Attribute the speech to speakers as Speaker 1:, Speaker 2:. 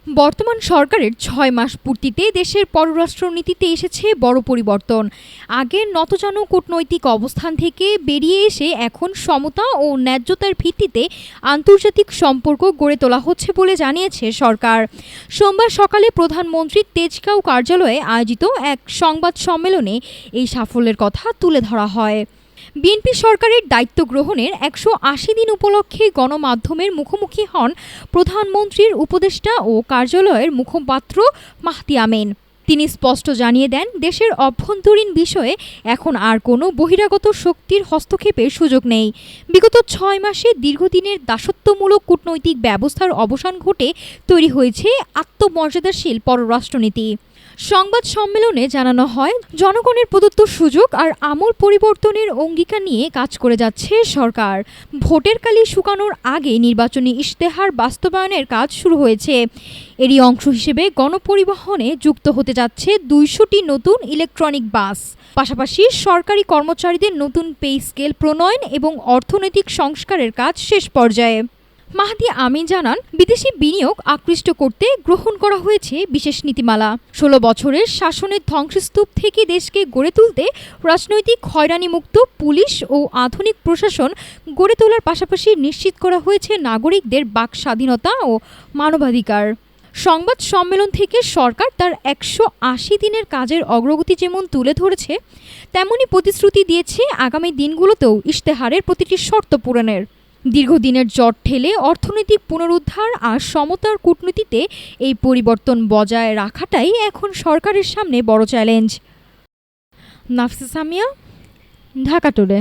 Speaker 1: বর্তমান সরকারের ৬ মাস পূর্তিতে দেশের পররাষ্ট্রনীতিতে এসেছে বড় পরিবর্তন। আগের নতজানু কূটনৈতিক অবস্থান থেকে বেরিয়ে এসে এখন সমতা ও ন্যায্যতার ভিত্তিতে আন্তর্জাতিক সম্পর্ক গড়ে তোলা হচ্ছে বলে জানিয়েছে সরকার। সোমবার সকালে প্রধানমন্ত্রীর তেজগাঁও কার্যালয়ে আয়োজিত এক সংবাদ সম্মেলনে এই সাফল্যের কথা তুলে ধরা হয়। বিএনপি সরকারের দায়িত্ব গ্রহণের ১৮০ দিন উপলক্ষে গণমাধ্যমের মুখোমুখি হন প্রধানমন্ত্রীর উপদেষ্টা ও কার্যালয়ের মুখপাত্র মাহদি আমিন। তিনি স্পষ্ট জানিয়ে দেন, দেশের অভ্যন্তরীণ বিষয়ে এখন আর কোনো বহিরাগত শক্তির হস্তক্ষেপের সুযোগ নেই। বিগত ৬ মাসে দীর্ঘদিনের দাসত্বমূলক কূটনৈতিক ব্যবস্থার অবসান ঘটে তৈরি হয়েছে আত্মমর্যাদাশীল পররাষ্ট্রনীতি। সংবাদ সম্মেলনে জানানো হয়, জনগণের প্রদত্ত সুযোগ আর আমূল পরিবর্তনের অঙ্গীকার নিয়ে কাজ করে যাচ্ছে সরকার। ভোটের কালি শুকানোর আগে নির্বাচনী ইশতেহার বাস্তবায়নের কাজ শুরু হয়েছে। এরই অংশ হিসেবে গণপরিবহনে যুক্ত হতে যাচ্ছে ২০০টি নতুন ইলেকট্রনিক বাস। পাশাপাশি সরকারি কর্মচারীদের নতুন পে স্কেল প্রণয়ন এবং অর্থনৈতিক সংস্কারের কাজ শেষ পর্যায়ে। মাহদি আমিন জানান, বিদেশি বিনিয়োগ আকৃষ্ট করতে গ্রহণ করা হয়েছে বিশেষ নীতিমালা। ১৬ বছরের শাসনের ধ্বংসস্তূপ থেকে দেশকে গড়ে তুলতে রাজনৈতিক হয়রানিমুক্ত পুলিশ ও আধুনিক প্রশাসন গড়ে তোলার পাশাপাশি নিশ্চিত করা হয়েছে নাগরিকদের বাক স্বাধীনতা ও মানবাধিকার। সংবাদ সম্মেলন থেকে সরকার তার ১৮০ দিনের কাজের অগ্রগতি যেমন তুলে ধরেছে, তেমনি প্রতিশ্রুতি দিয়েছে আগামী দিনগুলোতেও ইশতেহারের প্রতিটি শর্ত পূরণের। দীর্ঘদিনের জট ঠেলে অর্থনৈতিক পুনরুদ্ধার আর সমতার কূটনীতিতে এই পরিবর্তন বজায় রাখাটাই এখন সরকারের সামনে বড় চ্যালেঞ্জ। নাফিসা সামিয়া, ঢাকা টুডে।